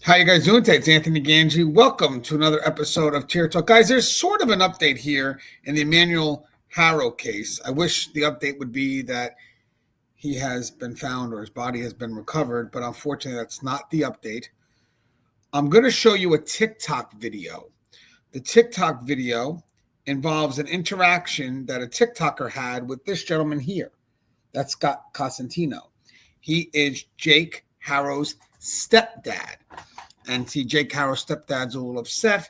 How you guys doing today? It's Anthony Gangi. Welcome to another episode of Tier Talk. Guys, there's sort of an update here in the Emmanuel Haro case. I wish the update would be that he has been found or his body has been recovered, but unfortunately that's not the update. I'm going to show you a TikTok video. The TikTok video involves an interaction that a TikToker had with this gentleman here. That's Scott Cosentino. He is Jake Haro's stepdad. And see, Jake Haro's stepdad's a little upset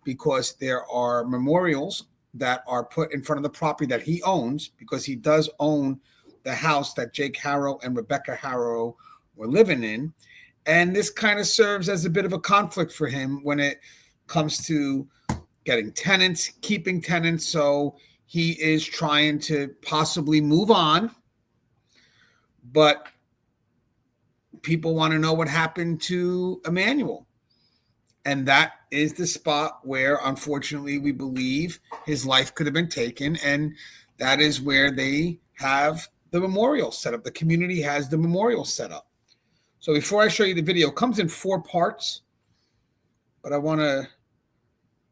because there are memorials that are put in front of the property that he owns, because he does own the house that Jake Haro and Rebecca Haro were living in. And this kind of serves as a bit of a conflict for him when it comes to getting tenants, keeping tenants. So he is trying to possibly move on, but people want to know what happened to Emmanuel. And that is the spot where, unfortunately, we believe his life could have been taken. And that is where they have the memorial set up. The community has the memorial set up. So before I show you the video, it comes in 4 parts, but I want to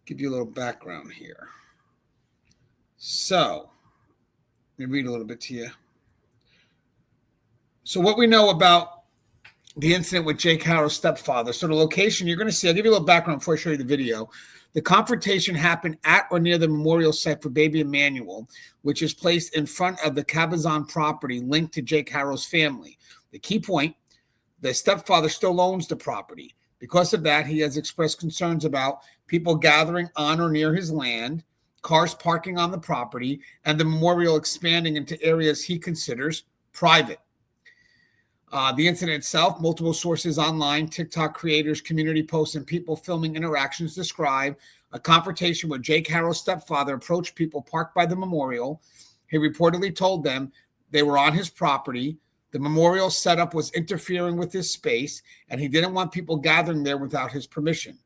give you a little background here. So let me read a little bit to you. So what we know about the incident with Jake Haro's stepfather. So the location you're going to see, I'll give you a little background before I show you the video. The confrontation happened at or near the memorial site for Baby Emmanuel, which is placed in front of the Cabazon property linked to Jake Haro's family. The key point, the stepfather still owns the property. Because of that, he has expressed concerns about people gathering on or near his land, cars parking on the property, and the memorial expanding into areas he considers private. The incident itself, multiple sources online, TikTok creators, community posts, and people filming interactions describe a confrontation where Jake Haro's stepfather approached people parked by the memorial. He reportedly told them they were on his property. The memorial setup was interfering with his space, and he didn't want people gathering there without his permission.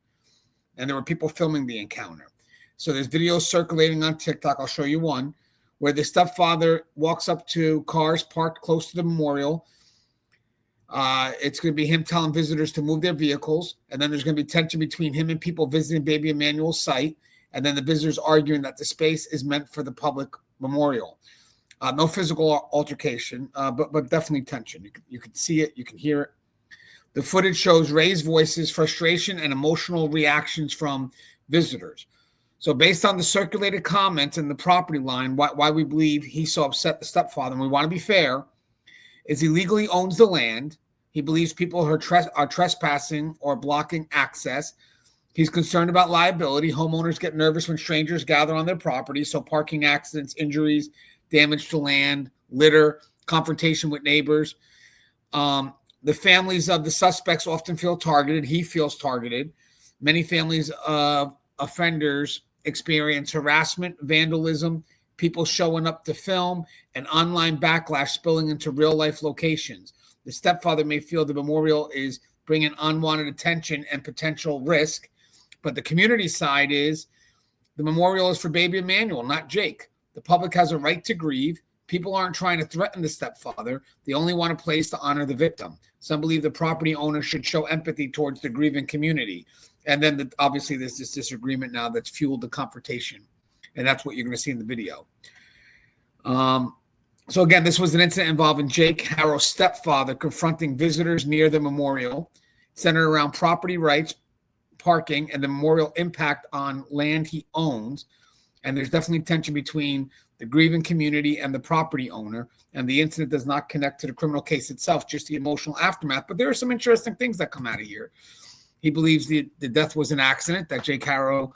And there were people filming the encounter. So there's videos circulating on TikTok. I'll show you one where the stepfather walks up to cars parked close to the memorial. It's going to be him telling visitors to move their vehicles. And then there's going to be tension between him and people visiting Baby Emmanuel's site. And then the visitors arguing that the space is meant for the public memorial. No physical altercation, but definitely tension. You can see it. You can hear it. The footage shows raised voices, frustration, and emotional reactions from visitors. So based on the circulated comments and the property line, why we believe he so upset the stepfather, and we want to be fair, is he legally owns the land. He believes people are trespassing or blocking access. He's concerned about liability. Homeowners get nervous when strangers gather on their property. So parking accidents, injuries, damage to land, litter, confrontation with neighbors. The families of the suspects often feel targeted. He feels targeted. Many families of offenders experience harassment, vandalism, people showing up to film, and online backlash spilling into real-life locations. The stepfather may feel the memorial is bringing unwanted attention and potential risk, but the community side is the memorial is for Baby Emmanuel, not Jake. The public has a right to grieve. People aren't trying to threaten the stepfather. They only want a place to honor the victim. Some believe the property owner should show empathy towards the grieving community. And then obviously there's this disagreement now that's fueled the confrontation. And that's what you're going to see in the video. So again, this was an incident involving Jake Haro's stepfather confronting visitors near the memorial, centered around property rights, parking, and the memorial impact on land he owns. And there's definitely tension between the grieving community and the property owner. And the incident does not connect to the criminal case itself, just the emotional aftermath. But there are some interesting things that come out of here. He believes the death was an accident, that Jake Haro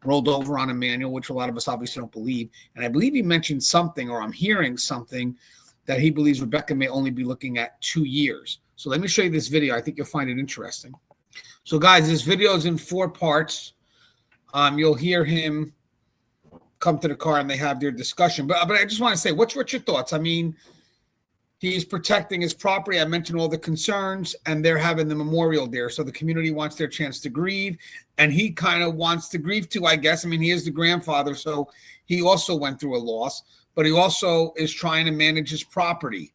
rolled over on Emmanuel, which a lot of us obviously don't believe. And I believe he mentioned something, or I'm hearing something, that he believes Rebecca may only be looking at 2 years. So let me show you this video. I think you'll find it interesting. So guys, this video is in 4 parts. You'll hear him come to the car and they have their discussion. But I just want to say, what's your thoughts? I mean, he's protecting his property. I mentioned all the concerns, and they're having the memorial there. So the community wants their chance to grieve, and he kind of wants to grieve too, I guess. I mean, he is the grandfather, so he also went through a loss, but he also is trying to manage his property.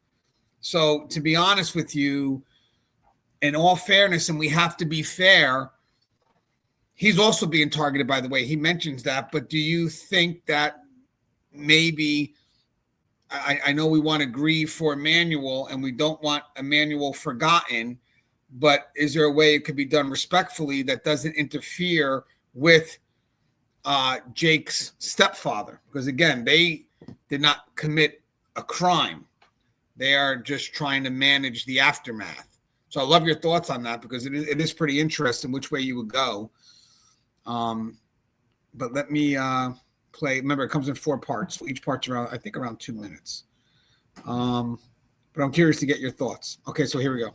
So to be honest with you, in all fairness, and we have to be fair, he's also being targeted, by the way. He mentions that. But do you think that maybe, I know we want to grieve for Emmanuel and we don't want Emmanuel forgotten, but is there a way it could be done respectfully that doesn't interfere with Jake's stepfather? Because again, they did not commit a crime. They are just trying to manage the aftermath. So I love your thoughts on that, because it is pretty interesting which way you would go. But let me play. Remember, it comes in 4 parts. So each part's around, I think, around 2 minutes. But I'm curious to get your thoughts. Okay, so here we go.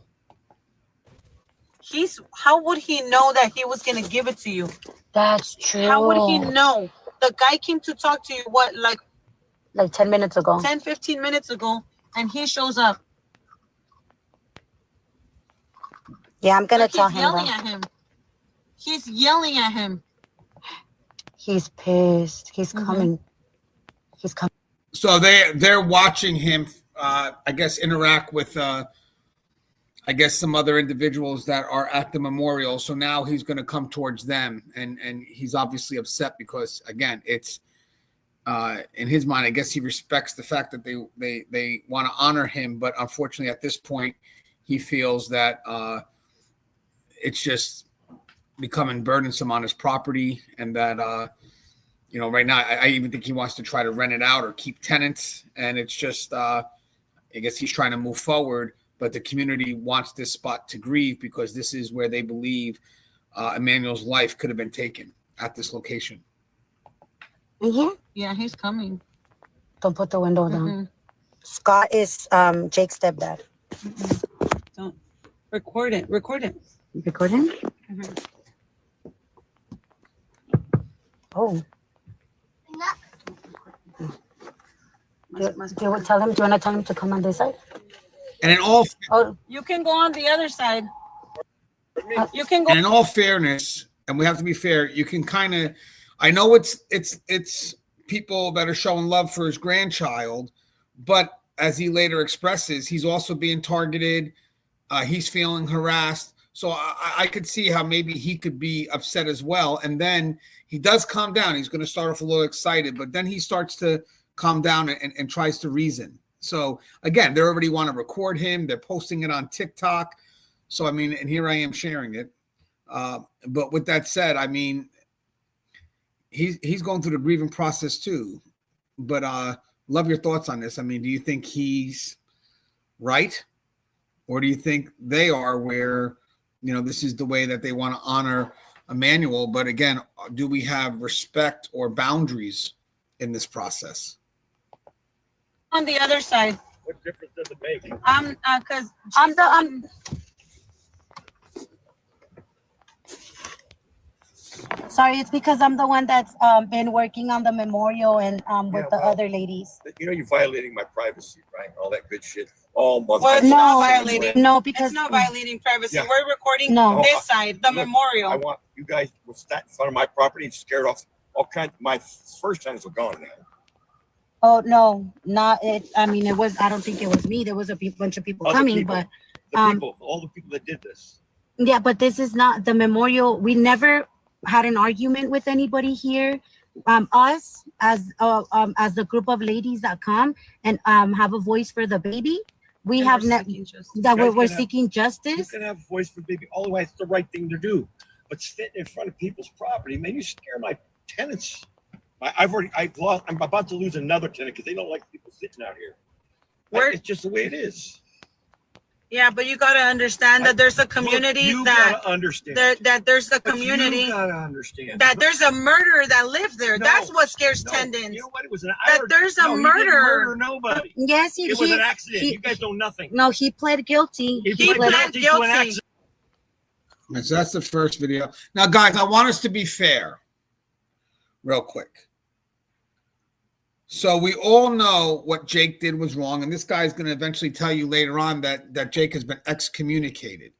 How would he know that he was gonna give it to you? That's true. How would he know? The guy came to talk to you, what, like 10 minutes ago? 10, 15 minutes ago, and he shows up. Yeah, I'm gonna Like, tell he's him. yelling at him. He's yelling at him. He's pissed. He's coming. He's coming. So they're watching him, I guess, interact with, I guess, some other individuals that are at the memorial. So now he's going to come towards them, and he's obviously upset because, again, it's in his mind, I guess he respects the fact that they want to honor him, but unfortunately at this point he feels that it's just becoming burdensome on his property, and that right now I even think he wants to try to rent it out or keep tenants, and it's just I guess he's trying to move forward. But the community wants this spot to grieve because this is where they believe Emmanuel's life could have been taken, at this location. Yeah, he's coming. Don't put the window down. Scott is Jake's stepdad. Don't record it. Record it. Record him? Oh. Do you want to tell him to come on this side? And in all, you can go on the other side. You can go. And in all fairness, and we have to be fair, you can kind of, I know it's people that are showing love for his grandchild, but as he later expresses, he's also being targeted. He's feeling harassed. So I could see how maybe he could be upset as well. And then he does calm down. He's going to start off a little excited, but then he starts to calm down and tries to reason. So again, they already want to record him. They're posting it on TikTok. So, I mean, and here I am sharing it. But with that said, I mean, he's going through the grieving process too. But love your thoughts on this. I mean, do you think he's right? Or do you think they are, where, this is the way that they want to honor Emmanuel? But again, do we have respect or boundaries in this process? On the other side. What difference does it make? Because I'm sorry, it's because I'm the one that's been working on the memorial and with the other ladies. You're violating my privacy, right? All that good shit. All month. Well, it's not violating. No, because it's not violating privacy. Yeah. We're recording this side, the memorial. I want you guys will stand in front of my property and scared off all kinds. My first tenants are gone now. Oh no, not it. I mean, it was. I don't think it was me. There was a bunch of people coming, people, but all the people that did this. Yeah, but this is not the memorial. We never had an argument with anybody here. Us as the group of ladies that come and have a voice for the baby. We have we're seeking justice. You can have a voice for baby. All the way, it's the right thing to do. But sitting in front of people's property, man, you scare my tenants. I'm about to lose another tenant because they don't like people sitting out here. It's just the way it is. Yeah, but you gotta understand that there's a community that there's a community. You gotta understand that there's a murderer that lives there. That's what scares tendons. You know what? It was there's a murderer. He didn't murder nobody. Yes, it was an accident. You guys know nothing. No, he pled guilty. He pled guilty to an accident. So that's the first video. Now, guys, I want us to be fair, real quick. So we all know what Jake did was wrong, and this guy is going to eventually tell you later on that Jake has been excommunicated.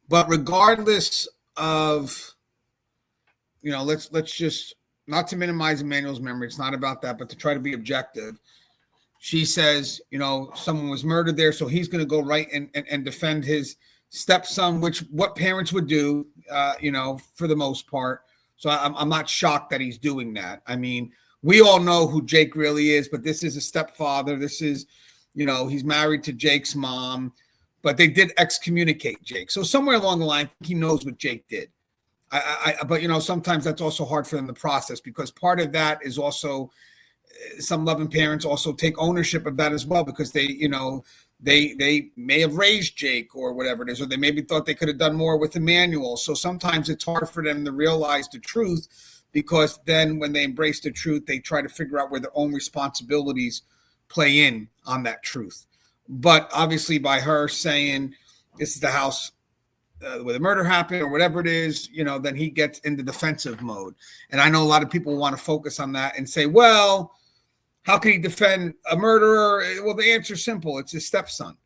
But regardless of, let's just, not to minimize Emmanuel's memory, it's not about that, but to try to be objective. She says, someone was murdered there, so he's going to go right and defend his stepson, which what parents would do, for the most part. So I'm not shocked that he's doing that. I mean, we all know who Jake really is, but this is a stepfather. This is, he's married to Jake's mom, but they did excommunicate Jake. So somewhere along the line, he knows what Jake did. But sometimes that's also hard for them to process, because part of that is also some loving parents also take ownership of that as well, because they may have raised Jake or whatever it is, or they maybe thought they could have done more with Emmanuel. So sometimes it's hard for them to realize the truth, because then when they embrace the truth, they try to figure out where their own responsibilities play in on that truth. But obviously by her saying this is the house where the murder happened or whatever it is, then he gets into defensive mode. And I know a lot of people want to focus on that and say, well, how can he defend a murderer? Well, the answer is simple. It's his stepson.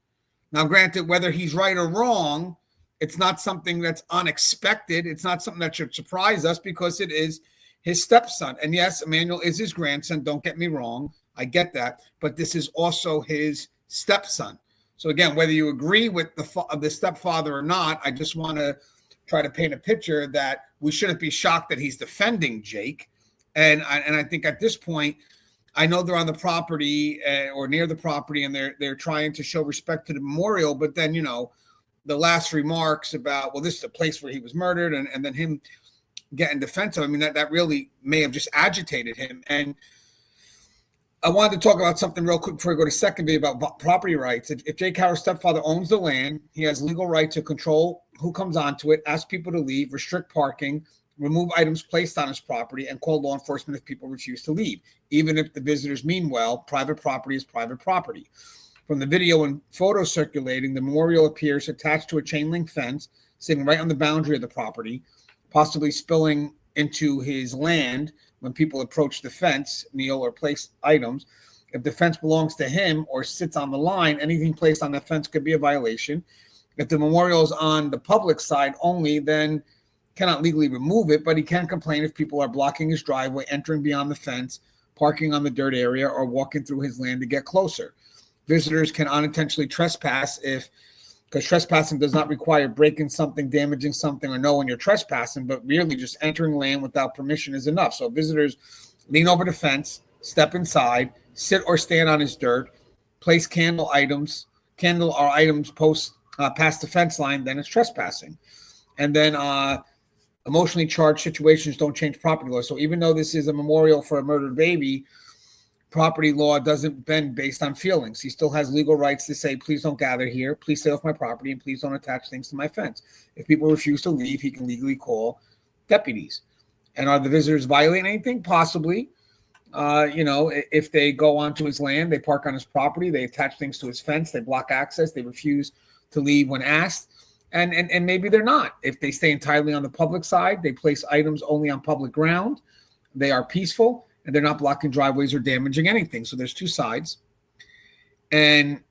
Now, granted, whether he's right or wrong, it's not something that's unexpected. It's not something that should surprise us, because it is his stepson. And yes, Emmanuel is his grandson. Don't get me wrong. I get that. But this is also his stepson. So again, whether you agree with the stepfather or not, I just want to try to paint a picture that we shouldn't be shocked that he's defending Jake. And I think at this point, I know they're on the property or near the property, and they're trying to show respect to the memorial. But then, the last remarks about, well, this is the place where he was murdered, and then him getting defensive. I mean, that really may have just agitated him. And I wanted to talk about something real quick before we go to second video about property rights. If Jake Haro's stepfather owns the land, he has legal right to control who comes onto it, ask people to leave, restrict parking, remove items placed on his property, and call law enforcement if people refuse to leave, even if the visitors mean well. Private property is private property. From the video and photo circulating, the memorial appears attached to a chain link fence, sitting right on the boundary of the property, possibly spilling into his land when people approach the fence, kneel, or place items. If the fence belongs to him or sits on the line, anything placed on the fence could be a violation. If the memorial is on the public side only, then cannot legally remove it, but he can complain if people are blocking his driveway, entering beyond the fence, parking on the dirt area, or walking through his land to get closer. Visitors can unintentionally trespass because trespassing does not require breaking something, damaging something, or knowing you're trespassing, but merely just entering land without permission is enough. So visitors lean over the fence, step inside, sit or stand on his dirt, place candle or items past the fence line, then it's trespassing. And then emotionally charged situations don't change property law. So even though this is a memorial for a murdered baby, property law doesn't bend based on feelings. He still has legal rights to say, please don't gather here, please stay off my property, and please don't attach things to my fence. If people refuse to leave, he can legally call deputies. And are the visitors violating anything? Possibly. If they go onto his land, they park on his property, they attach things to his fence, they block access, they refuse to leave when asked. And maybe they're not. If they stay entirely on the public side, they place items only on public ground, they are peaceful, and they're not blocking driveways or damaging anything. So there's two sides. And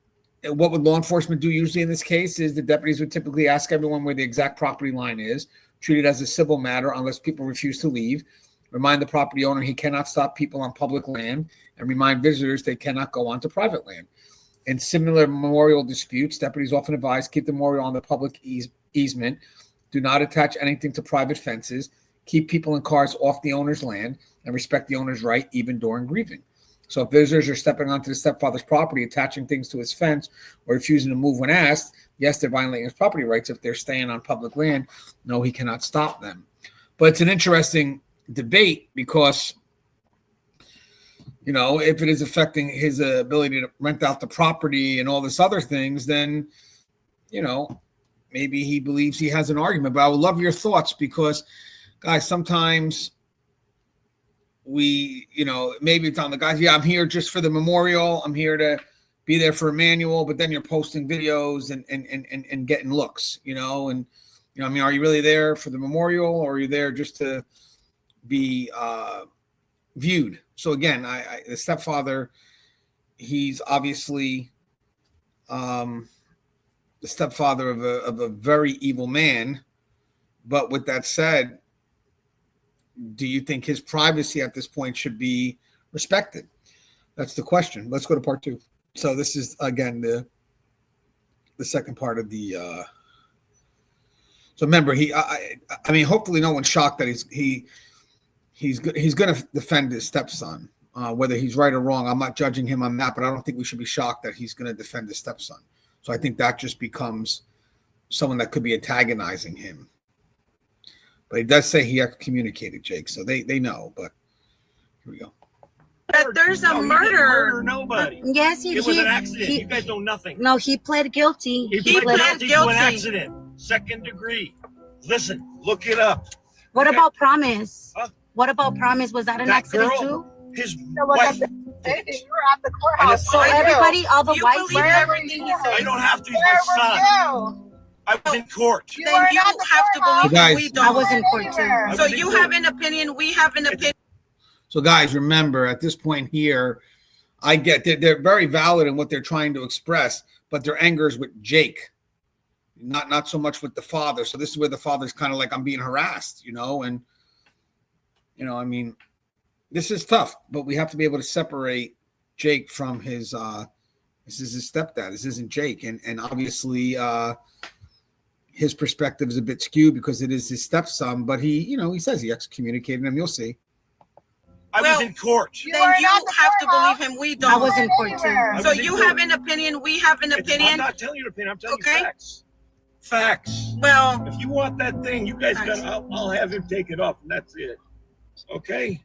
what would law enforcement do usually in this case is the deputies would typically ask everyone where the exact property line is, treat it as a civil matter unless people refuse to leave, remind the property owner he cannot stop people on public land, and remind visitors they cannot go onto private land. In similar memorial disputes, deputies often advise keep the memorial on the public easement, do not attach anything to private fences, keep people and cars off the owner's land, and respect the owner's right even during grieving. So if visitors are stepping onto the stepfather's property, attaching things to his fence, or refusing to move when asked, yes, they're violating his property rights. If they're staying on public land, no, he cannot stop them. But it's an interesting debate because, if it is affecting his ability to rent out the property and all this other things, then, maybe he believes he has an argument. But I would love your thoughts because, guys, sometimes maybe it's on the guys, yeah, I'm here just for the memorial. I'm here to be there for Emmanuel, but then you're posting videos and getting looks, are you really there for the memorial, or are you there just to be viewed? So again, the stepfather, he's obviously the stepfather of a very evil man. But with that said, do you think his privacy at this point should be respected? That's the question. Let's go to part two. So this is, again, the second part of the So remember, I mean, hopefully no one's shocked that he's going to defend his stepson. Whether he's right or wrong, I'm not judging him on that, but I don't think we should be shocked that he's going to defend his stepson. So I think that just becomes someone that could be antagonizing him. But he does say he excommunicated Jake, so they know. But here we go. But there's a murder. Nobody. Yes, It was an accident. You guys know nothing. No, he pled guilty. He pled guilty to an accident. 2nd degree. Listen, look it up. What about Promise? Huh? What about Promise? Was that an accident too? His wife. You were at the courthouse. So everybody, all the You wives. believe everything he I says. don't have to. He's my son. I was in court. You Then were you at the have to believe courthouse. him. We I don't. was in court too. So you have an opinion. We have an opinion. So guys, remember at this point here, I get they're very valid in what they're trying to express, but their anger is with Jake, not so much with the father. So this is where the father's kind of like, I'm being harassed, and I mean, this is tough, but we have to be able to separate Jake from his this is his stepdad. This isn't Jake. And obviously his perspective is a bit skewed because it is his stepson, but he says he excommunicated him. You'll see. I was in court. Then you have to believe him. We don't. I was in court too. So you have an opinion. We have an I'm opinion. not telling you an opinion. I'm telling Okay. you facts. Facts. Well, If you want that thing, you guys got. I'll have him take it off, and that's it. Okay.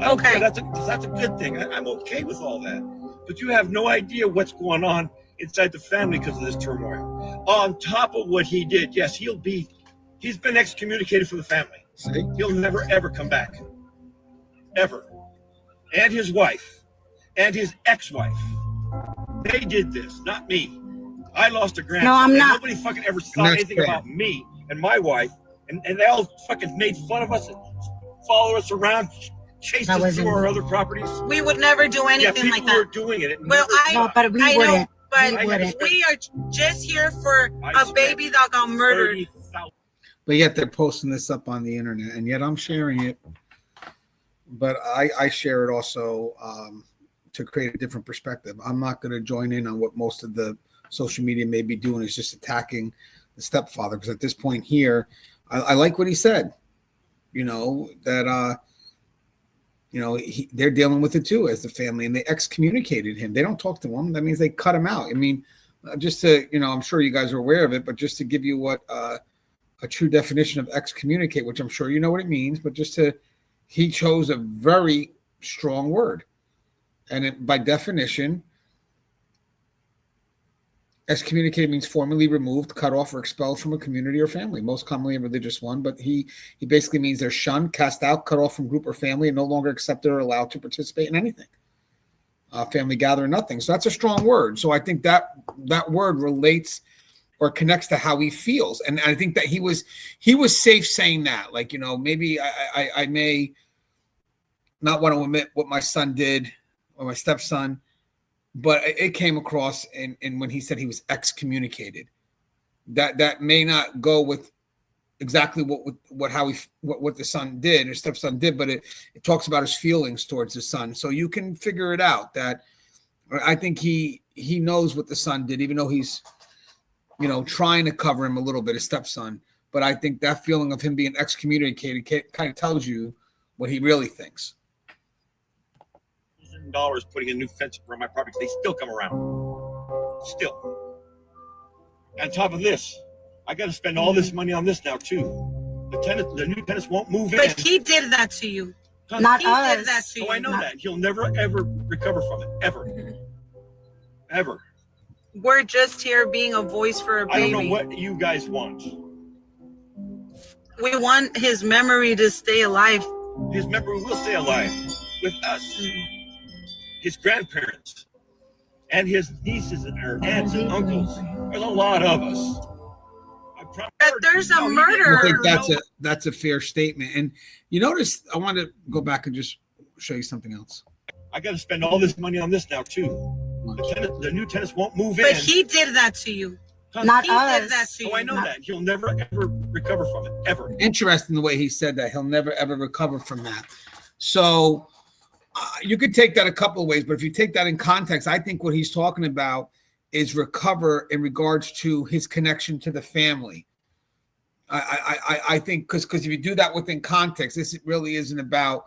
Okay. That's a good thing. I'm okay with all that. But you have no idea what's going on inside the family because of this turmoil. On top of what he did, yes, he's been excommunicated from the family. See? He'll never ever come back. Ever. And his wife and his ex-wife. They did this, not me. I lost a grandson. No, I'm and not. Nobody fucking ever saw That's anything fair. about me and my wife. And they all fucking made fun of us and follow us around, chase That us wasn't to our me. other properties. we would never do Yeah, anything people like were that. doing it. Well, No, but we I know, wouldn't. but We wouldn't. we are just here for I a baby that got murdered. 30,000. But yet they're posting this up on the internet, and yet I'm sharing it. But I share it also to create a different perspective. I'm not going to join in on what most of the social media may be doing, is just attacking the stepfather. Because at this point here, I like what he said. That they're dealing with it too as the family, and they excommunicated him. They don't talk to him. That means they cut him out. I mean, just to I'm sure you guys are aware of it, but just to give you what a true definition of excommunicate, which I'm sure you know what it means, but he chose a very strong word. And by definition, excommunicate means formally removed, cut off, or expelled from a community or family, most commonly a religious one. But he basically means they're shunned, cast out, cut off from group or family, and no longer accepted or allowed to participate in anything. Family gathering, nothing. So that's a strong word. So I think that word relates or connects to how he feels. And I think that he was safe saying that. Like, maybe I may not want to admit what my son did or my stepson, but it came across and when he said he was excommunicated, that may not go with exactly what the son did or stepson did, but it talks about his feelings towards the son. So you can figure it out. That I think he knows what the son did, even though he's trying to cover him a little bit, his stepson. But I think that feeling of him being excommunicated kind of tells you what he really thinks. $1,000 putting a new fence around my property. They still come around. Still. On top of this, I got to spend all this money on this now too. The new tenants won't move in. But he did that to you. Not He us. did that to you. Oh, I know that. He'll never ever recover from it. Ever. Ever. We're just here being a voice for a I don't baby. know what you guys want. We want his memory to stay alive. His memory will stay alive with us, his grandparents, and his nieces and her aunts and uncles. There's a lot of us. But there's a I murder. think that's a fair statement. And you notice, I want to go back and just show you something else. I got to spend all this money on this now too. The new tenants won't move in. But he did that to you. Not He us. did that to you. Oh, I know that. He'll never ever recover from it. Ever. Interesting the way he said that. He'll never, ever recover from that. So you could take that a couple of ways, but if you take that in context, I think what he's talking about is recover in regards to his connection to the family. I think because if you do that within context, this really isn't about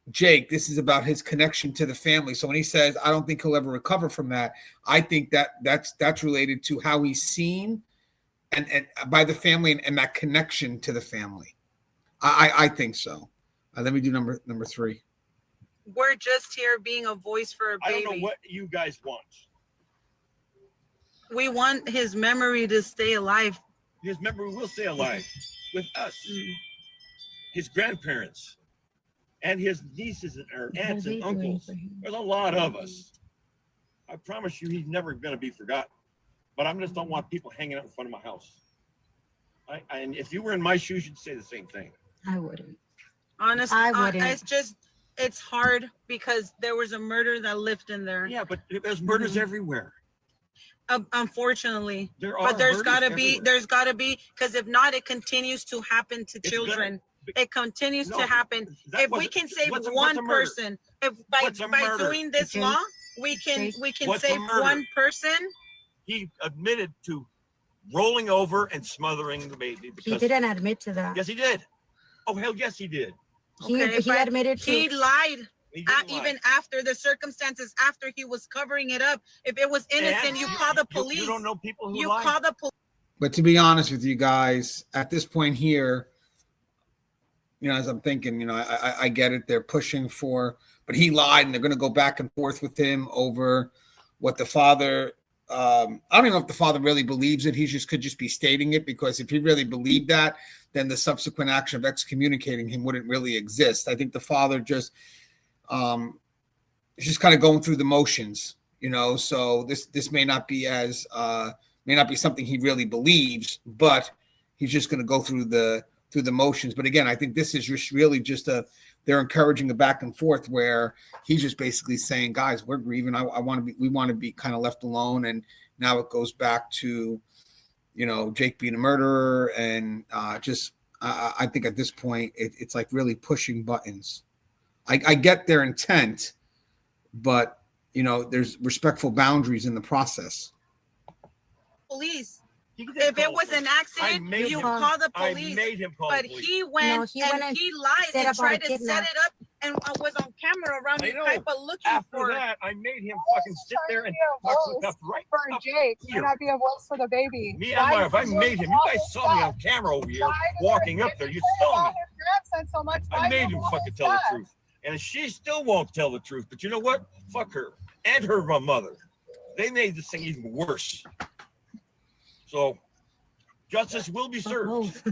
Jake. This is about his connection to the family. So when he says, I don't think he'll ever recover from that, I think that's related to how he's seen and by the family and that connection to the family. I think so. Let me do number 3. We're just here being a voice for a baby. I don't know what you guys want. We want his memory to stay alive. His memory will stay alive with us, his grandparents, and his nieces and or aunts and uncles. There's a lot of us. I promise you, he's never going to be forgotten. But I just don't want people hanging out in front of my house. And if you were in my shoes, you'd say the same thing. I wouldn't. Honestly, I wouldn't. It's hard because there was a murder that lived in there. Yeah, but there's murders everywhere. Unfortunately, but there's got to be, because if not, it continues to happen to children. It continues to happen. If we can save one person, if by doing this law, we can save one person. He admitted to rolling over and smothering the baby. He didn't admit to that. Yes, he did. Oh, hell yes, he did. He admitted to. He lied. Even after the circumstances, after he was covering it up. If it was innocent, you call the police. You don't know people who lie. Call the police. But to be honest with you guys, at this point here, as I'm thinking, I get it. They're pushing for, but he lied, and they're going to go back and forth with him over what the father. I don't even know if the father really believes it. He could just be stating it, because if he really believed that, then the subsequent action of excommunicating him wouldn't really exist. I think the father just kind of going through the motions, so this may not be something he really believes, but he's just going to go through the motions. But again, I think this is just really they're encouraging a back and forth where he's just basically saying, guys, we're grieving. We want to be kind of left alone. And now it goes back to, Jake being a murderer. And I think at this point, it's like really pushing buttons. I get their intent, but, there's respectful boundaries in the process. Police. If it was an accident, you call the police. I made him call but the police. he went and he lied and tried to set it up and was on camera around the pipe looking for it. After that, I made him fucking sit there and talk right for up Jake. here. And I'd be a voice for the baby. Me, if I made him, you guys saw me on camera over here walking up there. You saw me. I made him fucking tell the truth. And she still won't tell the truth. But you know what? Fuck her. And her mother. They made this thing even worse. So, justice will be served.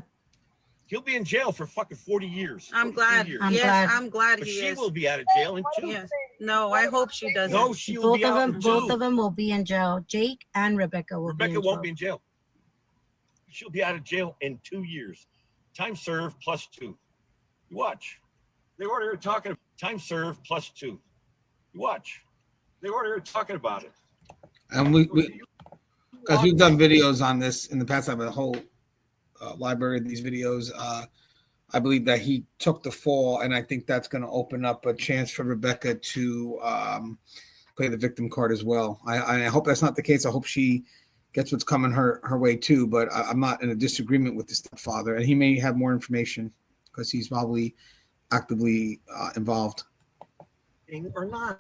He'll be in jail for fucking 40 years. I'm glad. I'm glad but he she is. Will be out of jail in 2. Yes. No, I hope she doesn't. No, she will be out in 2. Both of them will be in jail. Jake and Rebecca will be in jail. Rebecca won't be in jail. She'll be out of jail in 2 years. Time served plus 2. You watch. They were talking time served plus 2. You watch. They were talking about it. And because we've done videos on this in the past, I have a whole library of these videos. I believe that he took the fall, and I think that's going to open up a chance for Rebecca to play the victim card as well. I hope that's not the case. I hope she gets what's coming her way too, but I'm not in a disagreement with the stepfather, and he may have more information because he's probably actively involved. Or not.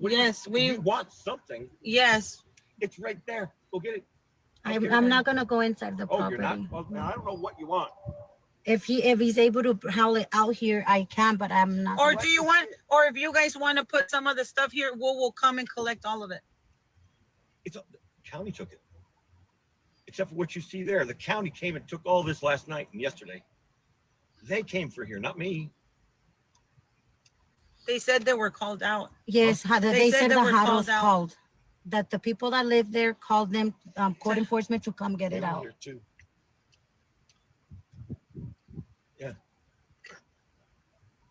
Yes, we want something. Yes. It's right there. Go get it. I'm not gonna go inside the property. You're not? Well, I don't know what you want. If he's able to haul it out here, I can, but I'm not. Or do you want? Or if you guys want to put some of the stuff here, we'll come and collect all of it. The county took it, except for what you see there. The county came and took all this last night and yesterday. They came for here, not me. They said they were called out. Yes, they said the Haros out. called. That the people that live there called them, court enforcement, to come get it out. Here too. Yeah,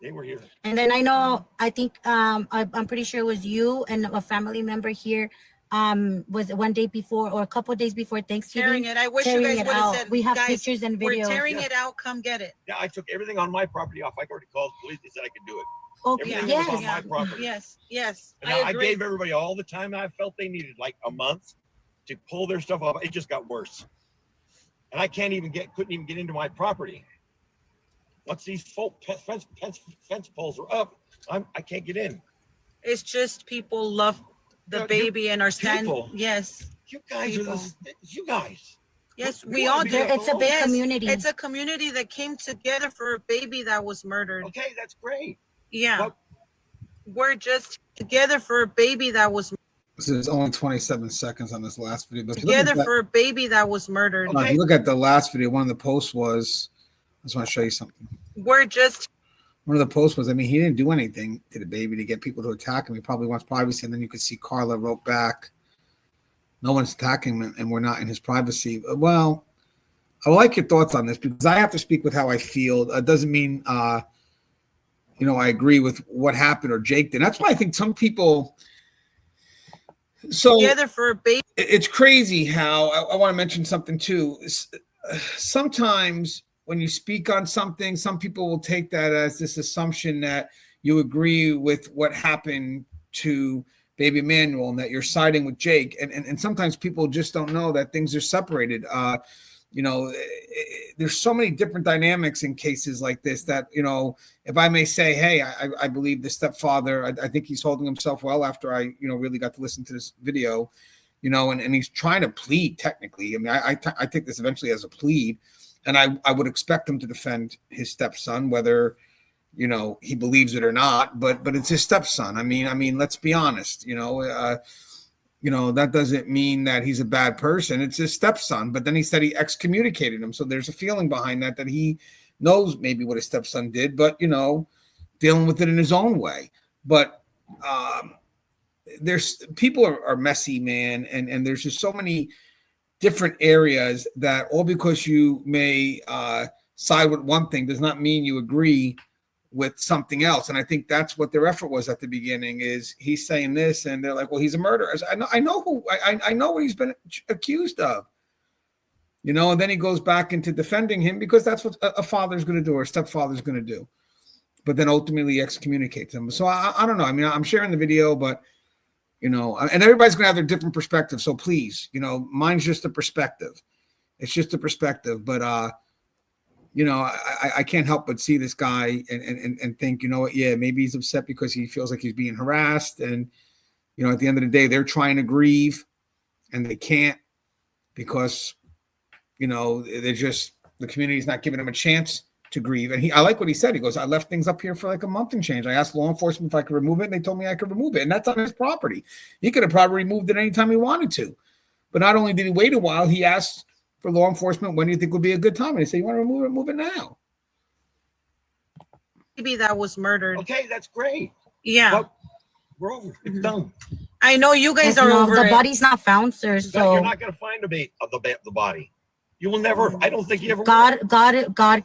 they were here. And then I think I'm pretty sure it was you and a family member here. Was one day before or a couple of days before Thanksgiving. Tearing it. I wish you guys would have said. We have guys, pictures and videos. We're tearing it out. Come get it. Yeah, I took everything on my property off. I already called the police. They said I could do it. Okay. Everything was on my property. Yes. And I gave everybody all the time I felt they needed, like a month, to pull their stuff off. It just got worse. and I couldn't even get into my property. Once these fence poles are up, I can't get in. It's just people love the baby and are standing. Yes. You guys are you guys. Yes, You we wanna all be do. there It's a big community. It's a community that came together for a baby that was murdered. Okay, that's great. Yeah. But We're just together for a baby that was So there's only 27 seconds on this last video. But together for a baby that was murdered. if you look at the last video, one of the posts was, I just want to show you something. We're just One of the posts was, I mean, he didn't do anything to the baby to get people to attack him. He probably wants privacy. And then you could see Carla wrote back, no one's attacking him and we're not in his privacy. Well, I would like your thoughts on this because I have to speak with how I feel. It doesn't mean, I agree with what happened or Jake did. That's why I think some people. So together for a baby. It's crazy how I want to mention something too. Sometimes when you speak on something, some people will take that as this assumption that you agree with what happened to Baby Emmanuel and that you're siding with Jake. And sometimes people just don't know that things are separated. There's so many different dynamics in cases like this that, if I may say, hey, I believe the stepfather, I think he's holding himself well after I, really got to listen to this video, and he's trying to plead technically. I mean, I take this eventually as a plead, and I would expect him to defend his stepson, whether, he believes it or not, but it's his stepson. I mean, let's be honest, that doesn't mean that he's a bad person. It's his stepson. But then he said he excommunicated him. So there's a feeling behind that he knows maybe what his stepson did, but, dealing with it in his own way. But there's people are messy, man. And there's just so many different areas that all because you may side with one thing does not mean you agree with something else. And I think that's what their effort was at the beginning is he's saying this and they're like, well, he's a murderer. I know what he's been accused of, and then he goes back into defending him because that's what a father's going to do or a stepfather's going to do. But then ultimately excommunicates him. So I don't know. I mean, I'm sharing the video, but, and everybody's going to have their different perspective. So please, mine's just a perspective. It's just a perspective. But, I can't help but see this guy and think, yeah, maybe he's upset because he feels like he's being harassed. And, at the end of the day, they're trying to grieve and they can't because, they're just, the community's not giving him a chance to grieve. And I like what he said. He goes, I left things up here for like a month and change. I asked law enforcement if I could remove it. And they told me I could remove it. And that's on his property. He could have probably removed it anytime he wanted to. But not only did he wait a while, he asked for law enforcement, when do you think would be a good time? And they say, you want to remove it now. Baby that was murdered. Okay, that's great. Yeah. But we're over. It's done. I know you guys are over the it. body's not found, sir. So You're not going to find the body. You will never. I don't think you ever. God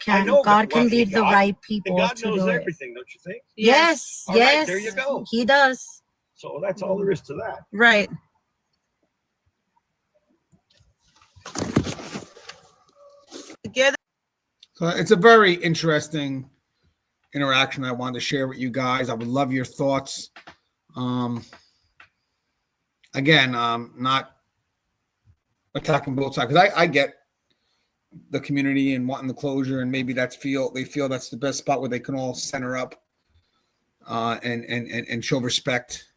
can lead the right And people God to knows do it. everything, don't you think? Yes, All right, yes. there you go. He does. So that's all there is to that. Right. Together. So it's a very interesting interaction I wanted to share with you guys. I would love your thoughts. Again, not attacking both sides because I get the community and wanting the closure, and maybe they feel that's the best spot where they can all center up and show respect.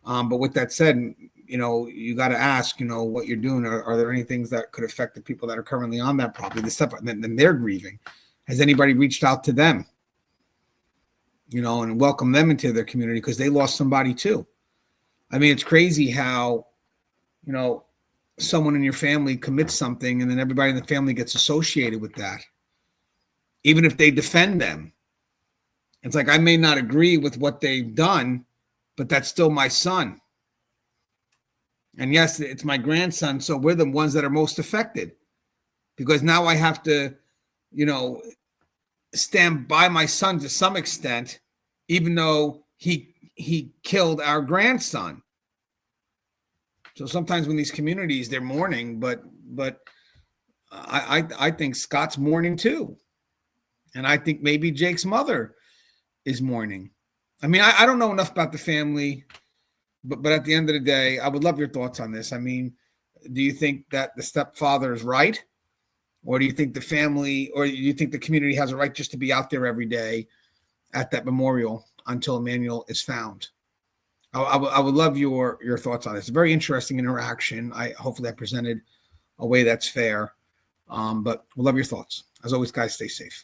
But with that said, you got to ask, what you're doing. Are there any things that could affect the people that are currently on that property? The stuff, and then they're grieving. Has anybody reached out to them? And welcome them into their community because they lost somebody too. I mean, it's crazy how, someone in your family commits something and then everybody in the family gets associated with that. Even if they defend them. It's like, I may not agree with what they've done, but that's still my son. And yes, it's my grandson. So we're the ones that are most affected because now I have to, stand by my son to some extent, even though he killed our grandson. So sometimes when these communities, they're mourning, but I think Scott's mourning too. And I think maybe Jake's mother is mourning. I mean, I don't know enough about the family, but at the end of the day, I would love your thoughts on this. I mean, do you think that the stepfather is right? Or do you think the family, or you think the community has a right just to be out there every day at that memorial until Emmanuel is found? I would love your thoughts on this. It's a very interesting interaction. Hopefully I presented a way that's fair. But we'll love your thoughts. As always, guys, stay safe.